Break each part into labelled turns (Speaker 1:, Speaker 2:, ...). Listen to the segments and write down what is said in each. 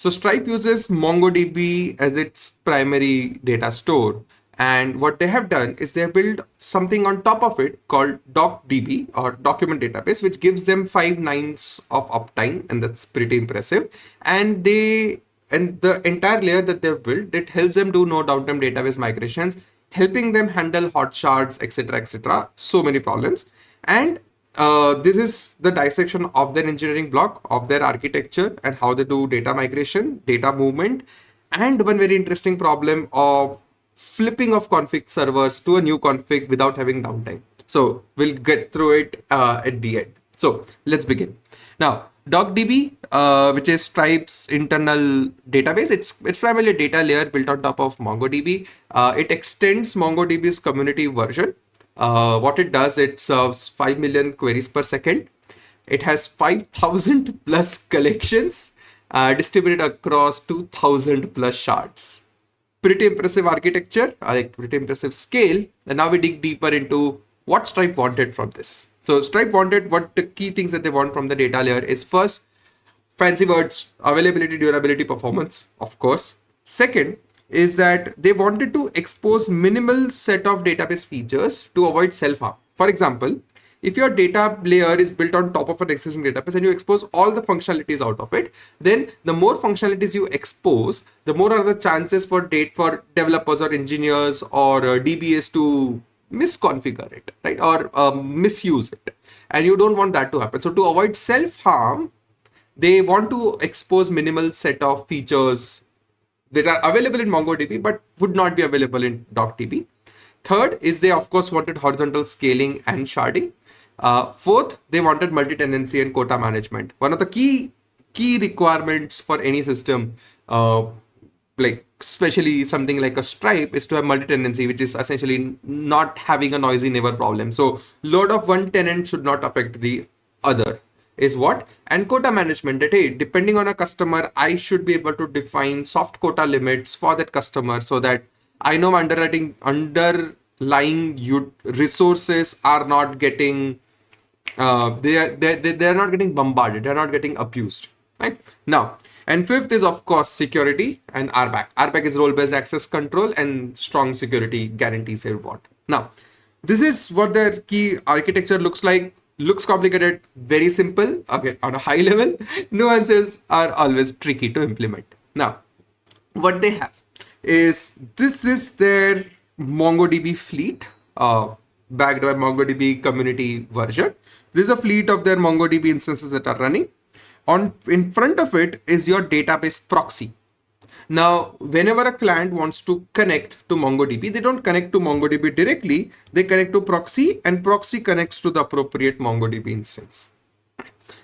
Speaker 1: So Stripe uses MongoDB as its primary data store. And what they have done is they have built something on top of it called DocDB or document database, which gives them 5 nines of uptime, and that's pretty impressive. And the entire layer that they've built, it helps them do no downtime database migrations, helping them handle hot shards, etc., etc. So many problems. And this is the dissection of their engineering block, of their architecture, and how they do data migration, data movement, and one very interesting problem of flipping of config servers to a new config without having downtime. So we'll get through it at the end. So let's begin. Now, DocDB, which is Stripe's internal database, it's primarily a data layer built on top of MongoDB. It extends MongoDB's community version. What it does, it serves 5 million queries per second. It has 5,000 plus collections distributed across 2,000 plus shards. Pretty impressive architecture, like pretty impressive scale. And now we dig deeper into what Stripe wanted from this. So Stripe wanted, what the key things that they want from the data layer is, first, fancy words, availability, durability, performance, of course. Second is that they wanted to expose minimal set of database features to avoid self-harm. For example, if your data layer is built on top of an existing database and you expose all the functionalities out of it, then the more functionalities you expose, the more are the chances for developers or engineers or DBAs to misconfigure it, right? Or misuse it. And you don't want that to happen. So to avoid self-harm, they want to expose minimal set of features that are available in MongoDB but would not be available in DocDB. Third is they of course wanted horizontal scaling and sharding. Fourth, they wanted multi-tenancy and quota management. One of the key requirements for any system, like especially something like a Stripe, is to have multi-tenancy, which is essentially not having a noisy neighbor problem. So load of one tenant should not affect the other is what. And quota management, that hey, depending on a customer, I should be able to define soft quota limits for that customer so that I know my underlying resources are not getting they're not getting bombarded, they're not getting abused, right? Now, and fifth is of course security and RBAC. RBAC is role-based access control and strong security guarantees they want. Now, this is what their key architecture looks like. Looks complicated, very simple. Okay, on a high level, nuances are always tricky to implement. Now, what they have is, this is their MongoDB fleet, backed by MongoDB community version. This is a fleet of their MongoDB instances that are running. In front of it is your database proxy. Now, whenever a client wants to connect to MongoDB, they don't connect to MongoDB directly, they connect to proxy, and proxy connects to the appropriate MongoDB instance.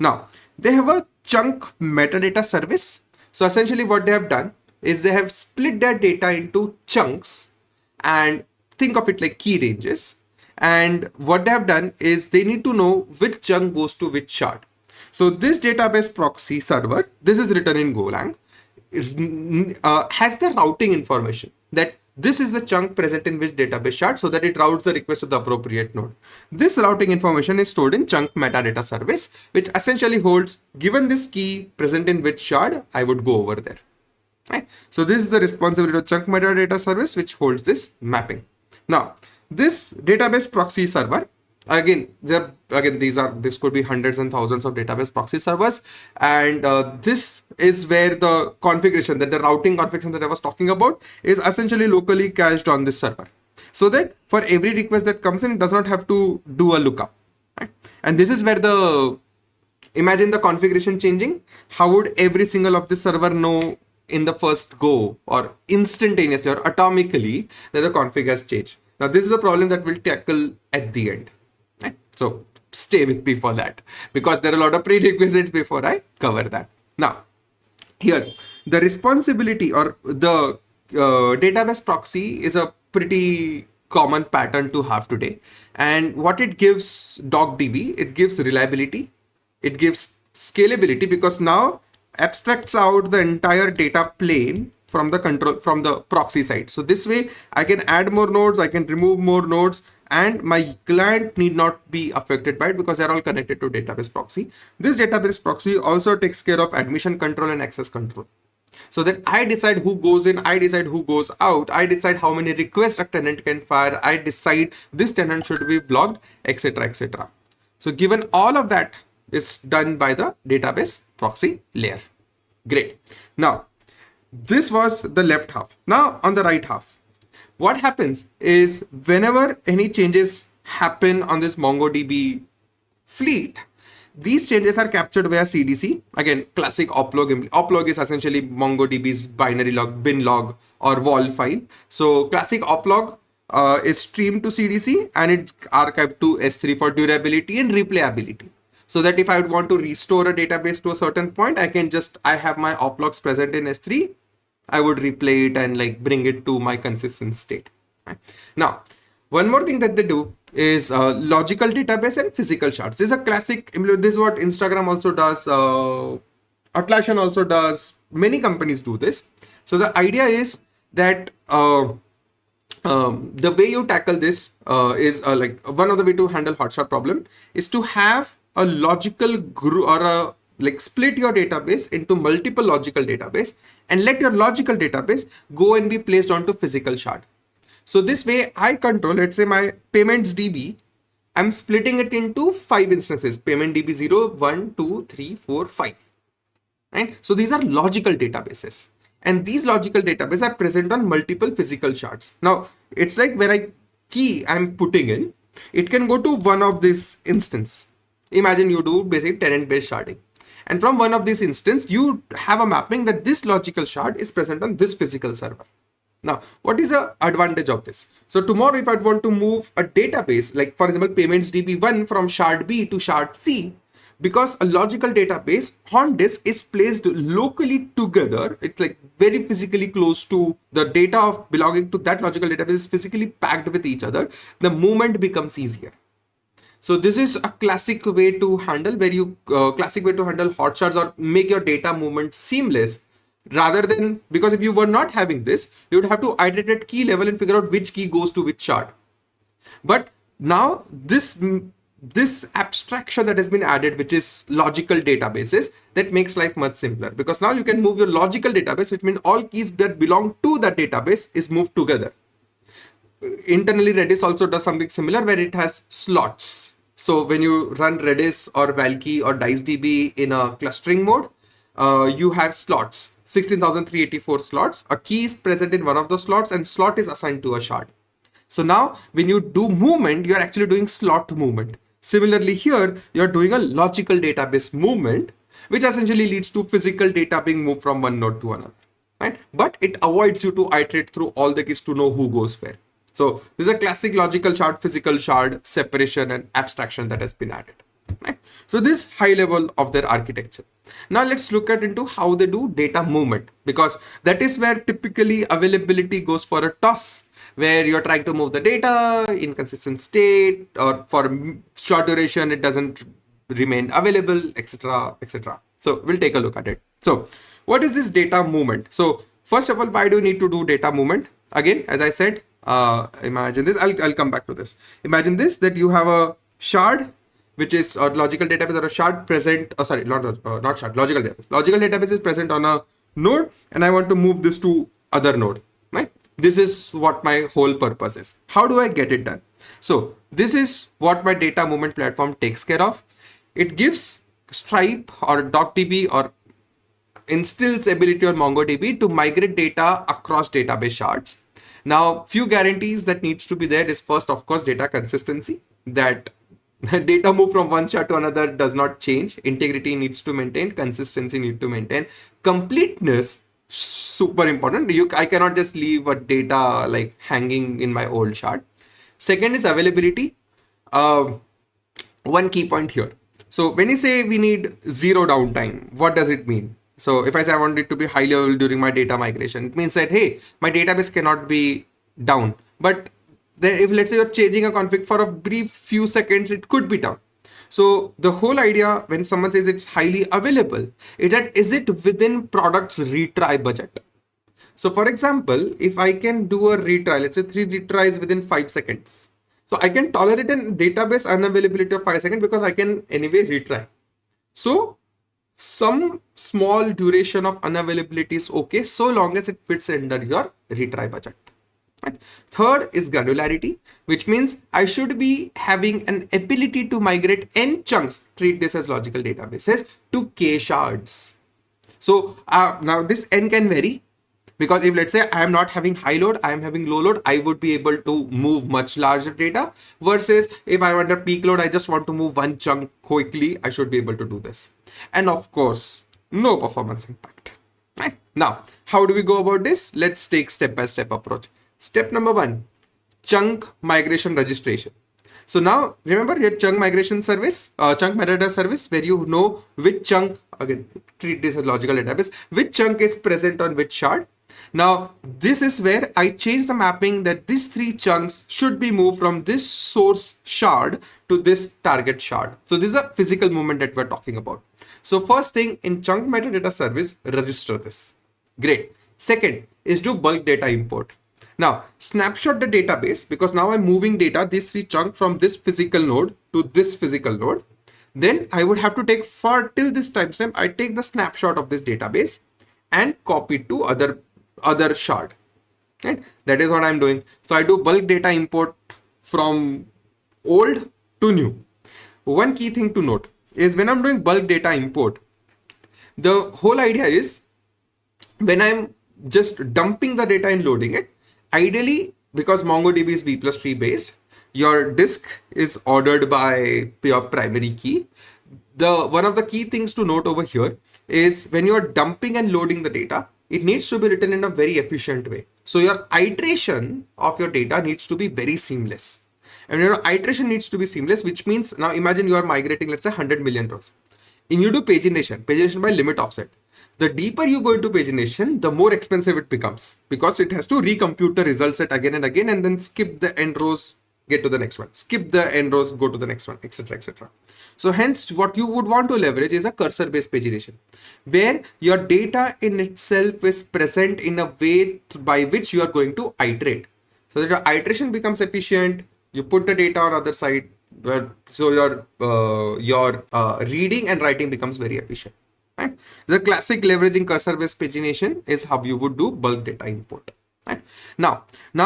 Speaker 1: Now, they have a chunk metadata service. So essentially what they have done is they have split their data into chunks, and think of it like key ranges. And what they have done is they need to know which chunk goes to which shard. So this database proxy server, this is written in Golang, has the routing information that this is the chunk present in which database shard, so that it routes the request to the appropriate node. This routing information is stored in chunk metadata service, which essentially holds, given this key present in which shard, I would go over there. Right? So this is the responsibility of chunk metadata service, which holds this mapping. Now, this database proxy server, this could be hundreds and thousands of database proxy servers, and this is where the configuration, that the routing configuration that I was talking about, is essentially locally cached on this server, so that for every request that comes in, it does not have to do a lookup. Right? And this is where imagine the configuration changing. How would every single of this server know in the first go or instantaneously or atomically that the config has changed? Now, this is a problem that we'll tackle at the end. Right? So stay with me for that, because there are a lot of prerequisites before I cover that. Now, here, the responsibility or the database proxy is a pretty common pattern to have today. And what it gives DocDB, it gives reliability, it gives scalability, because now abstracts out the entire data plane from the proxy side. So this way I can add more nodes, I can remove more nodes, and my client need not be affected by it because they're all connected to database proxy. This database proxy also takes care of admission control and access control. So that I decide who goes in, I decide who goes out, I decide how many requests a tenant can fire, I decide this tenant should be blocked, etc., etc. So given all of that is done by the database proxy layer. Great. Now, this was the left half. Now on the right half, what happens is whenever any changes happen on this MongoDB fleet, these changes are captured via CDC. Again, classic oplog. Oplog is essentially MongoDB's binary log, bin log, or wall file. So classic oplog is streamed to CDC and it's archived to S3 for durability and replayability. So that if I would want to restore a database to a certain point, I have my oplogs present in S3. I would replay it and like bring it to my consistent state. Right? Now, one more thing that they do is logical database and physical shards. This is a classic. This is what Instagram also does. Atlassian also does. Many companies do this. So the idea is that the way you tackle this is like one of the way to handle hotshot problem is to have a logical group or a like split your database into multiple logical database and let your logical database go and be placed onto physical shard. So this way I control, let's say my payments DB, I'm splitting it into 5 instances, payment DB 0, 1, 2, 3, 4, 5. Right? So these are logical databases. And these logical databases are present on multiple physical shards. Now, it's like when I key I'm putting in, it can go to one of this instance. Imagine you do basic tenant-based sharding. And from one of these instance, you have a mapping that this logical shard is present on this physical server. Now, what is the advantage of this? So tomorrow, if I want to move a database, like for example, payments DB1 from shard B to shard C, because a logical database on disk is placed locally together, it's like very physically close to the data of belonging to that logical database is physically packed with each other, the movement becomes easier. So this is a classic way to handle handle hotshots or make your data movement seamless. Rather than, because if you were not having this, you would have to iterate at key level and figure out which key goes to which shard. But now this abstraction that has been added, which is logical databases, that makes life much simpler, because now you can move your logical database, which means all keys that belong to that database is moved together. Internally, Redis also does something similar where it has slots. So when you run Redis or Valkey or DiceDB in a clustering mode, you have slots. 16,384 slots. A key is present in one of the slots and slot is assigned to a shard. So now when you do movement, you're actually doing slot movement. Similarly here, you're doing a logical database movement, which essentially leads to physical data being moved from one node to another, right? But it avoids you to iterate through all the keys to know who goes where. So this is a classic logical shard, physical shard separation and abstraction that has been added. Right? So this high level of their architecture. Now let's look at into how they do data movement, because that is where typically availability goes for a toss, where you're trying to move the data in consistent state, or for short duration it doesn't remain available, etc., etc. So we'll take a look at it. So what is this data movement? So first of all, why do you need to do data movement? Again, as I said, imagine this. I'll come back to this. Imagine this, that you have a shard, which is a logical database or a shard present, not shard, logical database. Logical database is present on a node and I want to move this to other node, right? This is what my whole purpose is. How do I get it done? So this is what my data movement platform takes care of. It gives Stripe or DocDB or instills ability on MongoDB to migrate data across database shards. Now, few guarantees that needs to be there is first, of course, data consistency, that data move from one shard to another does not change. Integrity needs to maintain, consistency need to maintain, completeness, super important. I cannot just leave a data like hanging in my old shard. Second is availability. One key point here. So when you say we need zero downtime, what does it mean? So if I say I want it to be high level during my data migration, it means that, hey, my database cannot be down. But if let's say you're changing a config for a brief few seconds, it could be down. So the whole idea when someone says it's highly available is that is it within product's retry budget? So for example, if I can do a retry, let's say 3 retries within 5 seconds. So I can tolerate a database unavailability of 5 seconds because I can anyway retry. So some small duration of unavailability is okay so long as it fits under your retry budget. Right? Third is granularity, which means I should be having an ability to migrate n chunks, treat this as logical databases, to k shards. So now this n can vary, because if let's say I am not having high load, I am having low load, I would be able to move much larger data, versus if I'm under peak load, I just want to move one chunk quickly, I should be able to do this. And of course, no performance impact. Right? Now, how do we go about this? Let's take step-by-step approach. Step number 1, chunk migration registration. So now remember your chunk migration service, chunk metadata service, where you know which chunk, again, treat this as logical database, which chunk is present on which shard. Now, this is where I change the mapping that these 3 chunks should be moved from this source shard to this target shard. So this is a physical movement that we're talking about. So first thing in chunk metadata service, register this. Great. Second is do bulk data import. Now, snapshot the database, because now I'm moving data, these 3 chunks from this physical node to this physical node. Then I would have to take till this timestamp, I take the snapshot of this database and copy it to other shard. Right? That is what I'm doing. So I do bulk data import from old to new. One key thing to note is when I'm doing bulk data import, the whole idea is when I'm just dumping the data and loading it, ideally, because MongoDB is B+tree based, your disk is ordered by your primary key. One of the key things to note over here is when you're dumping and loading the data, it needs to be written in a very efficient way. So your iteration of your data needs to be very seamless. And your iteration needs to be seamless, which means now imagine you are migrating, let's say 100 million rows. And you do pagination by limit offset. The deeper you go into pagination, the more expensive it becomes, because it has to recompute the result set again and again, and then skip the end rows, get to the next one, skip the end rows, go to the next one, etc, etc. So hence what you would want to leverage is a cursor based pagination, where your data in itself is present in a way by which you are going to iterate, so that your iteration becomes efficient. You put the data on other side, so your reading and writing becomes very efficient. Right? The classic leveraging cursor based pagination is how you would do bulk data import. Right? Now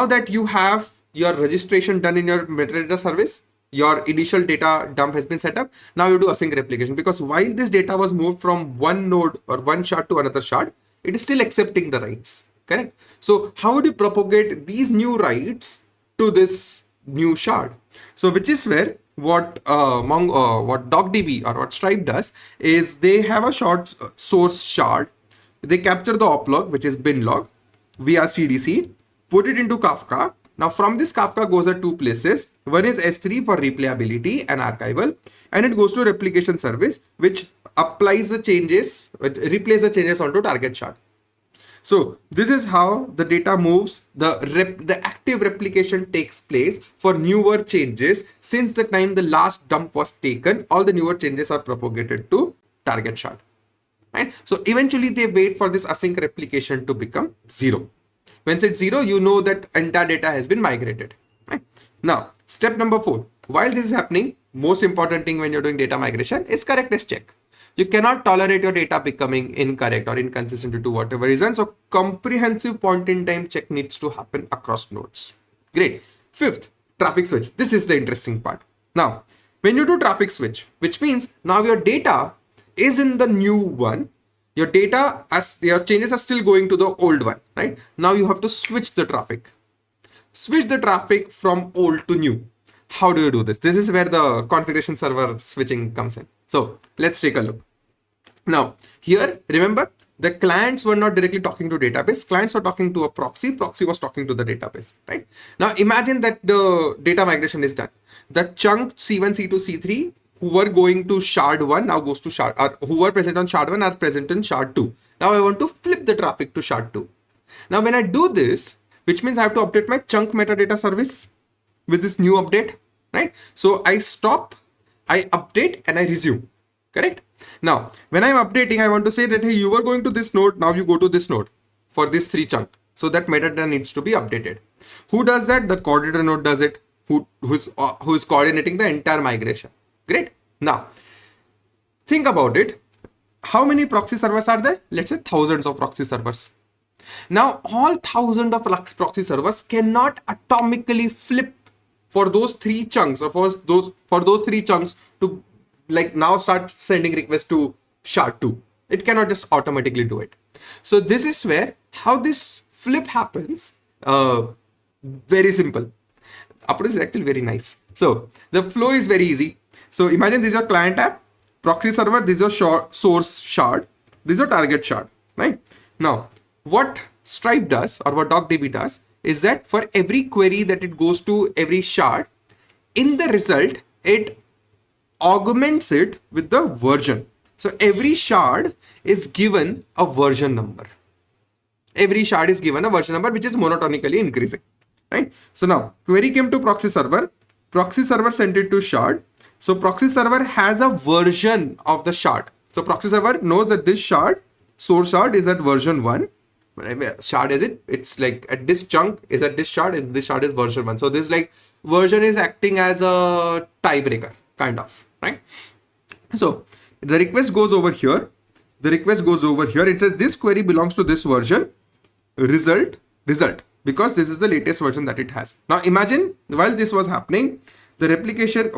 Speaker 1: that you have your registration done in your metadata service, your initial data dump has been set up. Now you do async replication, because while this data was moved from one node or one shard to another shard, it is still accepting the writes. Correct? So how would you propagate these new writes to this new shard? So which is where what DocDB or what Stripe does is they have a short source shard. They capture the op log, which is bin log, via CDC, put it into Kafka. Now from this Kafka goes at 2 places. One is S3 for replayability and archival, and it goes to replication service, which applies the changes, replays the changes onto target shard. So this is how the data moves. The active replication takes place for newer changes. Since the time the last dump was taken, all the newer changes are propagated to target shard. Right? So eventually they wait for this async replication to become 0. When it's 0, you know that entire data has been migrated. Right? Now, step number 4. While this is happening, most important thing when you're doing data migration is correctness check. You cannot tolerate your data becoming incorrect or inconsistent due to whatever reason. So comprehensive point in time check needs to happen across nodes. Great. 5th, traffic switch. This is the interesting part. Now, when you do traffic switch, which means now your data is in the new one, your data, your changes are still going to the old one, right? Now you have to switch the traffic. Switch the traffic from old to new. How do you do this? This is where the configuration server switching comes in. So let's take a look. Now here, remember, the clients were not directly talking to database. Clients were talking to a proxy. Proxy was talking to the database, right? Now imagine that the data migration is done. The chunk C1, C2, C3 who were going to shard 1 now goes to shard, or who were present on shard 1 are present in shard 2. Now I want to flip the traffic to shard 2. Now when I do this, which means I have to update my chunk metadata service with this new update, right? So I stop, I update, and I resume. Correct? Now, when I'm updating, I want to say that, hey, you were going to this node, now you go to this node for this 3 chunk. So that metadata needs to be updated. Who does that? The coordinator node does it, who is coordinating the entire migration. Great. Now, think about it. how many proxy servers are there? Let's say thousands of proxy servers. Now, all thousands of proxy servers cannot atomically flip for those three chunks, or for those three chunks to like now start sending requests to shard 2. It cannot just automatically do it. So this is where how this flip happens. Very simple. Approach is actually very nice. So the flow is very easy. So imagine this is your client app, proxy server, this is your source shard, this is your target shard, right? Now, what Stripe does, or what DocDB does, is that for every query that it goes to every shard, in the result, it augments it with the version. So every shard is given a version number. Every shard is given a version number which is monotonically increasing, right? So now query came to proxy server sent it to shard. So proxy server has a version of the shard. So proxy server knows that this shard, source shard, is at version 1. Whatever shard is it? It's like at this chunk is at this shard, and this shard is version 1. So this like version is acting as a tiebreaker, kind of, right? So the request goes over here. It says this query belongs to this version. Result, because this is the latest version that it has. Now imagine while this was happening, the replication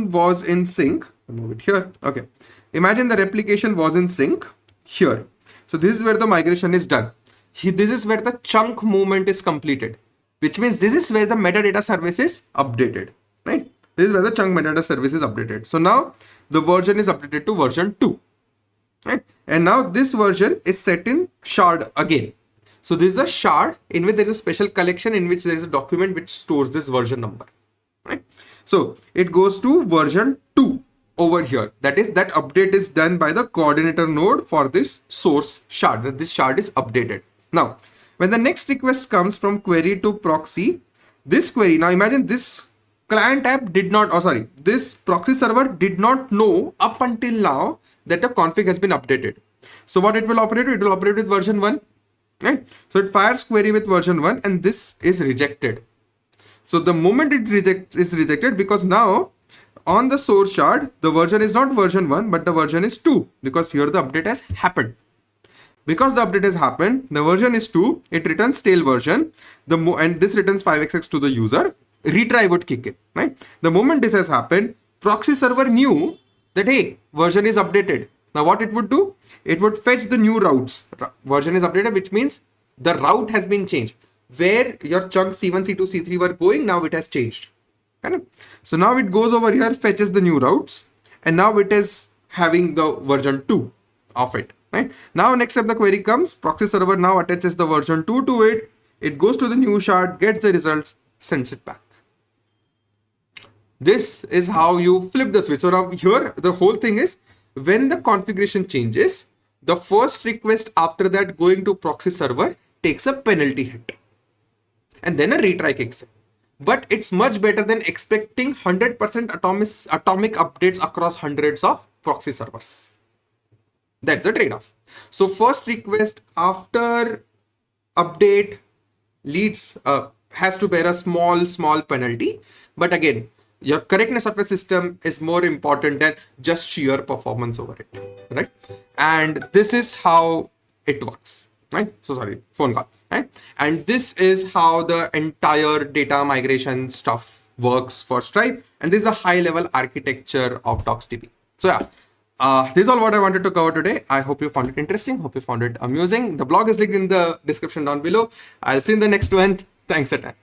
Speaker 1: was in sync. I'll move it here. Okay. Imagine the replication was in sync here. So this is where the migration is done. This is where the chunk movement is completed, which means this is where the metadata service is updated, right? This is where the chunk metadata service is updated. So now the version is updated to version 2, right? And now this version is set in shard again. So this is the shard in which there is a special collection in which there is a document which stores this version number, right? So it goes to version 2 over here. That is, that update is done by the coordinator node for this source shard, that this shard is updated. Now, when the next request comes from query to proxy, this query, now imagine this client app did not, this proxy server did not know up until now that the config has been updated. So what it will operate with version 1, right? So it fires query with version 1 and this is rejected. So the moment it is rejected because now on the source shard, the version is not version 1, but the version is 2 because here the update has happened. Because the update has happened, the version is 2, it returns stale version, and this returns 5xx to the user, retry would kick in, right? The moment this has happened, proxy server knew that, hey, version is updated. Now what it would do? It would fetch the new routes. Version is updated, which means the route has been changed. Where your chunk C1, C2, C3 were going, now it has changed. So now it goes over here, fetches the new routes, and now it is having the version 2 of it, right? Now next step the query comes, proxy server now attaches the version 2 to it, it goes to the new shard, gets the results, sends it back. This is how you flip the switch. So now here the whole thing is, when the configuration changes, the first request after that going to proxy server takes a penalty hit, and then a retry kicks in. But it's much better than expecting 100% atomic updates across hundreds of proxy servers. That's the trade-off. So first request after update has to bear a small penalty. But again, your correctness of a system is more important than just sheer performance over it, right? And this is how it works, right? So sorry, phone call. Right? And this is how the entire data migration stuff works for Stripe. And this is a high level architecture of DocsDB. So yeah, this is all what I wanted to cover today. I hope you found it interesting. Hope you found it amusing. The blog is linked in the description down below. I'll see you in the next one. Thanks a ton.